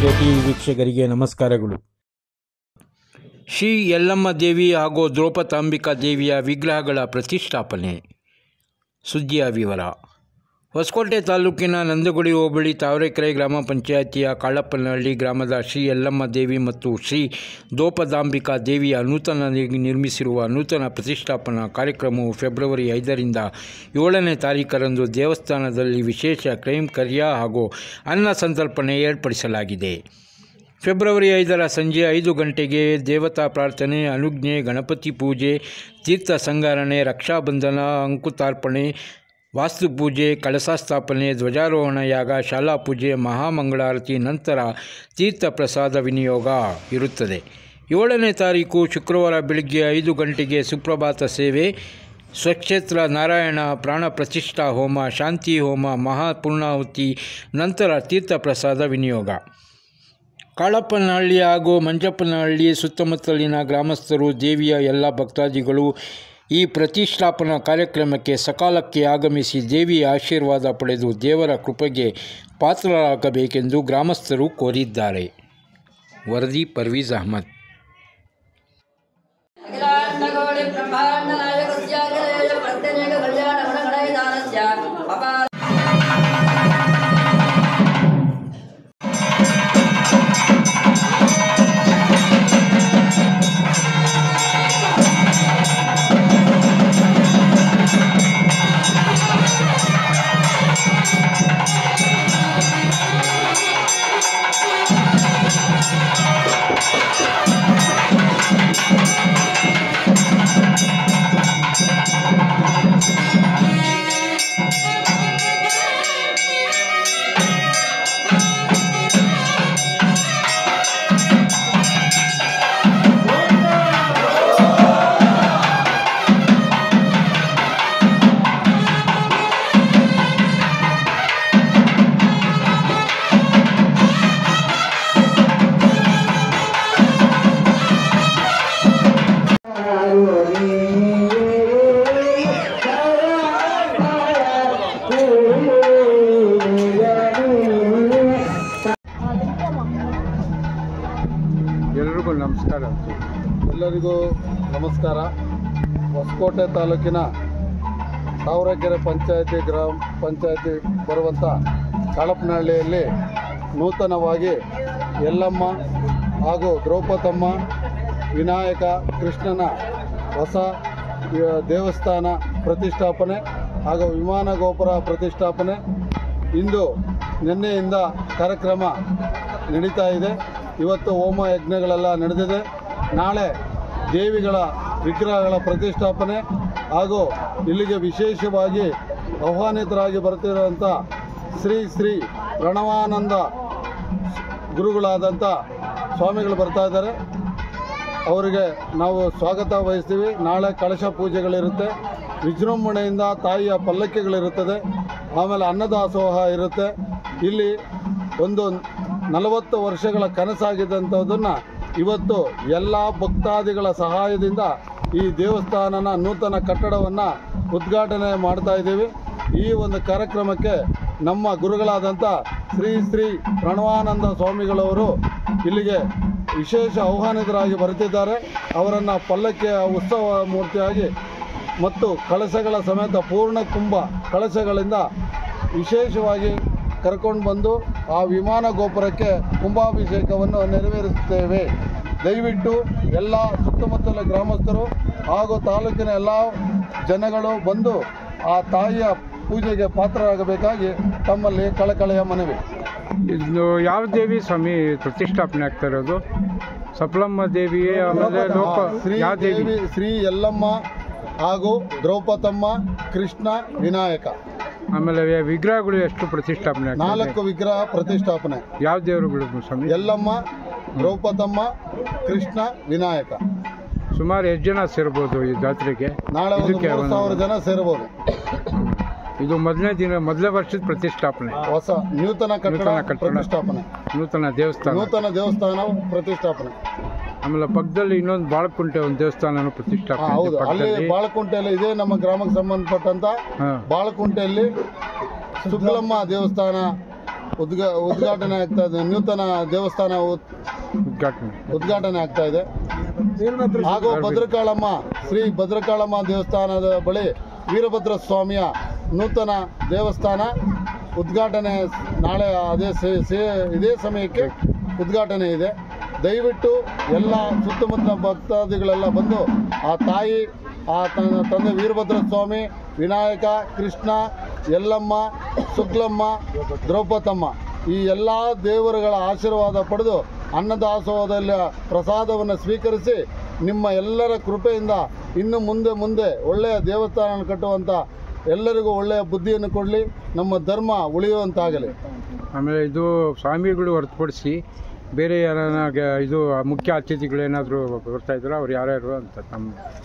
TV ವೀಕ್ಷಕರಿಗೆ ನಮಸ್ಕಾರಗಳು. ಶ್ರೀ ಯಲ್ಲಮ್ಮ ದೇವಿ ಹಾಗೂ ದ್ರೌಪದಾಂಬಿಕಾ ದೇವಿಯ ವಿಗ್ರಹಗಳ ಪ್ರತಿಷ್ಠಾಪನೆ. ಸುದ್ದಿಯ ವಿವರ. ಹೊಸಕೋಟೆ ತಾಲೂಕಿನ ನಂದಗುಡಿ ಹೋಬಳಿ ತಾವರೆಕೆರೆ ಗ್ರಾಮ ಪಂಚಾಯಿತಿಯ ಕಾಳಪ್ಪನಹಳ್ಳಿ ಗ್ರಾಮದ ಶ್ರೀ ಯಲ್ಲಮ್ಮ ದೇವಿ ಮತ್ತು ಶ್ರೀ ದ್ರೌಪದಾಂಬಿಕಾ ದೇವಿಯ ನೂತನವಾಗಿ ನಿರ್ಮಿಸಿರುವ ನೂತನ ಪ್ರತಿಷ್ಠಾಪನಾ ಕಾರ್ಯಕ್ರಮವು ಫೆಬ್ರವರಿ 5ರಿಂದ 7ನೇ ತಾರೀಖರಂದು ದೇವಸ್ಥಾನದಲ್ಲಿ ವಿಶೇಷ ಕೈಂಕರ್ಯ ಹಾಗೂ ಅನ್ನ ಸಂತರ್ಪಣೆ ಏರ್ಪಡಿಸಲಾಗಿದೆ. ಫೆಬ್ರವರಿ 5ರ ಸಂಜೆ 5 ಗಂಟೆಗೆ ದೇವತಾ ಪ್ರಾರ್ಥನೆ, ಅನುಜ್ಞೆ, ಗಣಪತಿ ಪೂಜೆ, ತೀರ್ಥ ಸಂಗಾರಣೆ, ರಕ್ಷಾಬಂಧನ, ಅಂಕುತಾರ್ಪಣೆ, ವಾಸ್ತುಪೂಜೆ, ಕಳಶ ಸ್ಥಾಪನೆ, ಧ್ವಜಾರೋಹಣ ಯಾಗ, ಶಾಲಾ ಪೂಜೆ, ಮಹಾಮಂಗಳಾರತಿ ನಂತರ ತೀರ್ಥ ಪ್ರಸಾದ ವಿನಿಯೋಗ ಇರುತ್ತದೆ. 7ನೇ ತಾರೀಕು ಶುಕ್ರವಾರ ಬೆಳಗ್ಗೆ 5 ಗಂಟೆಗೆ ಸುಪ್ರಭಾತ ಸೇವೆ, ಸ್ವಕ್ಷೇತ್ರ ನಾರಾಯಣ ಪ್ರಾಣ ಪ್ರತಿಷ್ಠಾ ಹೋಮ, ಶಾಂತಿ ಹೋಮ, ಮಹಾಪೂರ್ಣಾಹುತಿ ನಂತರ ತೀರ್ಥ ಪ್ರಸಾದ ವಿನಿಯೋಗ. ಕಾಳಪ್ಪನಹಳ್ಳಿ ಹಾಗೂ ಮಂಜಪ್ಪನಹಳ್ಳಿ ಸುತ್ತಮುತ್ತಲಿನ ಗ್ರಾಮಸ್ಥರು, ದೇವಿಯ ಎಲ್ಲ ಭಕ್ತಾದಿಗಳು ಈ ಪ್ರತಿಷ್ಠಾಪನಾ ಕಾರ್ಯಕ್ರಮಕ್ಕೆ ಸಕಾಲಕ್ಕೆ ಆಗಮಿಸಿ ದೇವಿಯ ಆಶೀರ್ವಾದ ಪಡೆದು ದೇವರ ಕೃಪೆಗೆ ಪಾತ್ರರಾಗಬೇಕೆಂದು ಗ್ರಾಮಸ್ಥರು ಕೋರಿದ್ದಾರೆ. ವರದಿ ಪರ್ವೀಜ್ ಅಹಮದ್. ಎಲ್ಲರಿಗೂ ನಮಸ್ಕಾರ. ಹೊಸಕೋಟೆ ತಾಲೂಕಿನ ತಾವರೆಕೆರೆ ಗ್ರಾಮ ಪಂಚಾಯತಿ ಬರುವಂಥ ಕಾಳಪ್ಪನಹಳ್ಳಿಯಲ್ಲಿ ನೂತನವಾಗಿ ಯಲ್ಲಮ್ಮ ಹಾಗೂ ದ್ರೌಪದಮ್ಮ, ವಿನಾಯಕ, ಕೃಷ್ಣನ ಹೊಸ ದೇವಸ್ಥಾನ ಪ್ರತಿಷ್ಠಾಪನೆ ಹಾಗೂ ವಿಮಾನ ಗೋಪುರ ಪ್ರತಿಷ್ಠಾಪನೆ ಇಂದು ನಿನ್ನೆಯಿಂದ ಕಾರ್ಯಕ್ರಮ ನಡೀತಾ ಇದೆ. ಇವತ್ತು ಹೋಮ ಯಜ್ಞಗಳೆಲ್ಲ ನಡೆದಿದೆ. ನಾಳೆ ದೇವಿಗಳ ವಿಗ್ರಹಗಳ ಪ್ರತಿಷ್ಠಾಪನೆ ಹಾಗೂ ಇಲ್ಲಿಗೆ ವಿಶೇಷವಾಗಿ ಆಹ್ವಾನಿತರಾಗಿ ಬರ್ತಿರುವಂಥ ಶ್ರೀ ಪ್ರಣವಾನಂದ ಗುರುಗಳಾದಂಥ ಸ್ವಾಮಿಗಳು ಬರ್ತಾ ಇದ್ದಾರೆ. ಅವರಿಗೆ ನಾವು ಸ್ವಾಗತ ವಹಿಸ್ತೀವಿ. ನಾಳೆ ಕಳಶ ಪೂಜೆಗಳಿರುತ್ತೆ, ವಿಜೃಂಭಣೆಯಿಂದ ತಾಯಿಯ ಪಲ್ಲಕ್ಕಿಗಳಿರುತ್ತದೆ, ಆಮೇಲೆ ಅನ್ನದಾಸೋಹ ಇರುತ್ತೆ. ಇಲ್ಲಿ ಒಂದು 40 ವರ್ಷಗಳ ಕನಸಾಗಿದ್ದಂಥದ್ದನ್ನು ಇವತ್ತು ಎಲ್ಲ ಭಕ್ತಾದಿಗಳ ಸಹಾಯದಿಂದ ಈ ದೇವಸ್ಥಾನನ ನೂತನ ಕಟ್ಟಡವನ್ನು ಉದ್ಘಾಟನೆ ಮಾಡ್ತಾ ಇದ್ದೀವಿ. ಈ ಒಂದು ಕಾರ್ಯಕ್ರಮಕ್ಕೆ ನಮ್ಮ ಗುರುಗಳಾದಂಥ ಶ್ರೀ ಪ್ರಣವಾನಂದ ಸ್ವಾಮಿಗಳವರು ಇಲ್ಲಿಗೆ ವಿಶೇಷ ಆಹ್ವಾನಿತರಾಗಿ ಬರುತ್ತಿದ್ದಾರೆ. ಅವರನ್ನು ಪಲ್ಲಕ್ಕಿಯ ಉತ್ಸವ ಮೂರ್ತಿಯಾಗಿ ಮತ್ತು ಕಳಶಗಳ ಸಮೇತ ಪೂರ್ಣ ಕುಂಭ ಕಳಶಗಳಿಂದ ವಿಶೇಷವಾಗಿ ಕರ್ಕೊಂಡು ಬಂದು ಆ ವಿಮಾನ ಗೋಪುರಕ್ಕೆ ಕುಂಭಾಭಿಷೇಕವನ್ನು ನೆರವೇರಿಸುತ್ತೇವೆ. ದಯವಿಟ್ಟು ಎಲ್ಲ ಸುತ್ತಮುತ್ತಲ ಗ್ರಾಮಸ್ಥರು ಹಾಗೂ ತಾಲೂಕಿನ ಎಲ್ಲ ಜನಗಳು ಬಂದು ಆ ತಾಯಿಯ ಪೂಜೆಗೆ ಪಾತ್ರರಾಗಬೇಕಾಗಿ ತಮ್ಮಲ್ಲಿ ಕಳಕಳೆಯ ಮನವಿ. ಇದು ಯಾವ ದೇವಿ ಸ್ವಾಮಿ ಪ್ರತಿಷ್ಠಾಪನೆ ಆಗ್ತಾ ಇರೋದು? ಸಪ್ಲಮ್ಮ ದೇವಿ, ಆಮೇಲೆ ಶ್ರೀ ಯಲ್ಲಮ್ಮ ಹಾಗೂ ದ್ರೌಪದಮ್ಮ, ಕೃಷ್ಣ, ವಿನಾಯಕ. ಆಮೇಲೆ ವಿಗ್ರಹಗಳು ಎಷ್ಟು ಪ್ರತಿಷ್ಠಾಪನೆ? 4 ವಿಗ್ರಹ ಪ್ರತಿಷ್ಠಾಪನೆ. ಯಾವ ದೇವರುಗಳು ಸ್ವಾಮಿ? ಯಲ್ಲಮ್ಮ, ದ್ರೌಪದಮ್ಮ, ಕೃಷ್ಣ, ವಿನಾಯಕ. ಸುಮಾರು ಎಷ್ಟು ಜನ ಸೇರ್ಬೋದು ಈ ಜಾತ್ರೆಗೆ? ನಾಳೆ 3,000 ಜನ ಸೇರ್ಬೋದು. ಇದು ಮೊದಲನೇ ವರ್ಷದ ಪ್ರತಿಷ್ಠಾಪನೆ, ಹೊಸ ನೂತನ ಕಟ್ಟಡ ಪ್ರತಿಷ್ಠಾಪನೆ, ನೂತನ ದೇವಸ್ಥಾನ ಪ್ರತಿಷ್ಠಾಪನೆ. ಆಮೇಲೆ ಪಕ್ಕದಲ್ಲಿ ಇನ್ನೊಂದು ಬಾಳಕುಂಟೆ ಒಂದು ದೇವಸ್ಥಾನ ಪ್ರತಿಷ್ಠಾಪನೆ. ಹೌದು, ಅಲ್ಲಿ ಬಾಳಕುಂಟೆಯಲ್ಲಿ ಇದೆ ನಮ್ಮ ಗ್ರಾಮಕ್ಕೆ ಸಂಬಂಧಪಟ್ಟಂತ ಬಾಳಕುಂಟೆಯಲ್ಲಿ ಶುಕ್ಲಮ್ಮ ದೇವಸ್ಥಾನ ಉದ್ಘಾಟನೆ ಆಗ್ತಾ ಇದೆ. ನೂತನ ದೇವಸ್ಥಾನ ಉದ್ಘಾಟನೆ ಆಗ್ತಾ ಇದೆ. ಹಾಗೂ ಭದ್ರಕಾಳಮ್ಮ ಶ್ರೀ ಭದ್ರಕಾಳಮ್ಮ ದೇವಸ್ಥಾನದ ಬಳಿ ವೀರಭದ್ರ ಸ್ವಾಮಿಯ ನೂತನ ದೇವಸ್ಥಾನ ಉದ್ಘಾಟನೆ ನಾಳೆ ಇದೇ ಸಮಯಕ್ಕೆ ಉದ್ಘಾಟನೆ ಇದೆ. ದಯವಿಟ್ಟು ಎಲ್ಲ ಸುತ್ತಮುತ್ತ ಭಕ್ತಾದಿಗಳೆಲ್ಲ ಬಂದು ಆ ತಾಯಿ, ಆ ತಂದೆ ವೀರಭದ್ರ ಸ್ವಾಮಿ, ವಿನಾಯಕ, ಕೃಷ್ಣ, ಯಲ್ಲಮ್ಮ, ಶುಕ್ಲಮ್ಮ, ದ್ರೌಪದಮ್ಮ ಈ ಎಲ್ಲ ದೇವರುಗಳ ಆಶೀರ್ವಾದ ಪಡೆದು ಅನ್ನದಾಸೋಹದಲ್ಲಿ ಪ್ರಸಾದವನ್ನು ಸ್ವೀಕರಿಸಿ ನಿಮ್ಮ ಎಲ್ಲರ ಕೃಪೆಯಿಂದ ಇನ್ನು ಮುಂದೆ ಒಳ್ಳೆಯ ದೇವಸ್ಥಾನ ಕಟ್ಟುವಂಥ ಎಲ್ಲರಿಗೂ ಒಳ್ಳೆಯ ಬುದ್ಧಿಯನ್ನು ಕೊಡಲಿ, ನಮ್ಮ ಧರ್ಮ ಉಳಿಯುವಂತಾಗಲಿ. ಆಮೇಲೆ ಇದು ಸ್ವಾಮಿಗಳು ಹೊರತುಪಡಿಸಿ ಬೇರೆ ಯಾರನ್ನ ಇದು ಮುಖ್ಯ ಅತಿಥಿಗಳು ಏನಾದರೂ ಬರ್ತಾ ಇದ್ರು ಅವ್ರು ಯಾರ್ಯಾರು ಅಂತ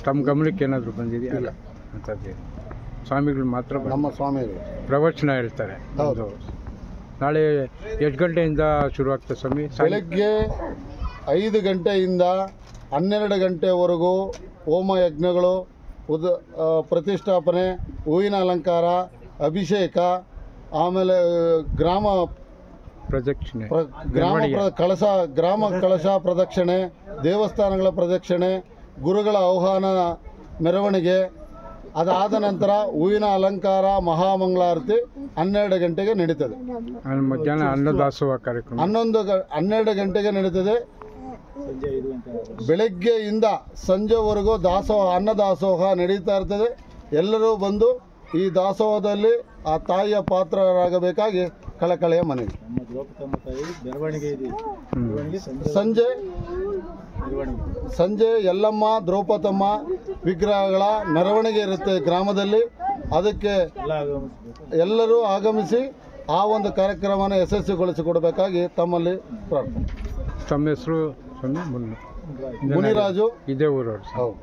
ತಮ್ಮ ಗಮನಕ್ಕೆ ಏನಾದರೂ ಬಂದಿದೆಯಾ? ಇಲ್ಲ ಅಂಥದ್ದು ಸ್ವಾಮಿಗಳು ಮಾತ್ರ ನಮ್ಮ ಸ್ವಾಮಿಗಳು ಪ್ರವಚನ ಹೇಳ್ತಾರೆ. ಹೌದು. ನಾಳೆ ಎಷ್ಟು ಗಂಟೆಯಿಂದ ಶುರುವಾಗ್ತದೆ ಸ್ವಾಮಿ? ಬೆಳಗ್ಗೆ 5 ಗಂಟೆಯಿಂದ 12 ಗಂಟೆವರೆಗೂ ಹೋಮ ಯಜ್ಞಗಳು, ಪ್ರತಿಷ್ಠಾಪನೆ, ಹೂವಿನ ಅಲಂಕಾರ, ಅಭಿಷೇಕ, ಆಮೇಲೆ ಗ್ರಾಮ ಕಳಶ ಪ್ರದಕ್ಷಿಣೆ, ದೇವಸ್ಥಾನಗಳ ಪ್ರದಕ್ಷಿಣೆ, ಗುರುಗಳ ಆಹ್ವಾನ ಮೆರವಣಿಗೆ, ಅದಾದ ನಂತರ ಹೂವಿನ ಅಲಂಕಾರ, ಮಹಾಮಂಗಳಾರತಿ 12 ಗಂಟೆಗೆ ನಡೀತದೆ. ಮಧ್ಯಾಹ್ನ ಅನ್ನದಾಸೋಹ ಕಾರ್ಯಕ್ರಮ 12 ಗಂಟೆಗೆ ನಡೀತದೆ. ಬೆಳಗ್ಗೆಯಿಂದ ಸಂಜೆವರೆಗೂ ಅನ್ನದಾಸೋಹ ನಡೀತಾ ಇರ್ತದೆ. ಎಲ್ಲರೂ ಬಂದು ಈ ದಾಸೋಹದಲ್ಲಿ ಆ ತಾಯಿಯ ಪಾತ್ರರಾಗಬೇಕಾಗಿ ಕಳಕಳಿಯ ಮನವಿ. ಸಂಜೆ ಯಲ್ಲಮ್ಮ, ದ್ರೌಪದಮ್ಮ ವಿಗ್ರಹಗಳ ಮೆರವಣಿಗೆ ಇರುತ್ತೆ ಗ್ರಾಮದಲ್ಲಿ. ಅದಕ್ಕೆ ಎಲ್ಲರೂ ಆಗಮಿಸಿ ಆ ಒಂದು ಕಾರ್ಯಕ್ರಮನ ಯಶಸ್ವಿಗೊಳಿಸಿಕೊಡಬೇಕಾಗಿ ತಮ್ಮಲ್ಲಿ ಪ್ರಾರ್ಥನೆ. ತಮ್ಮ ಹೆಸರು? ಮುನಿರಾಜು, ಇದೇ ಊರವರು. ಹೌದು.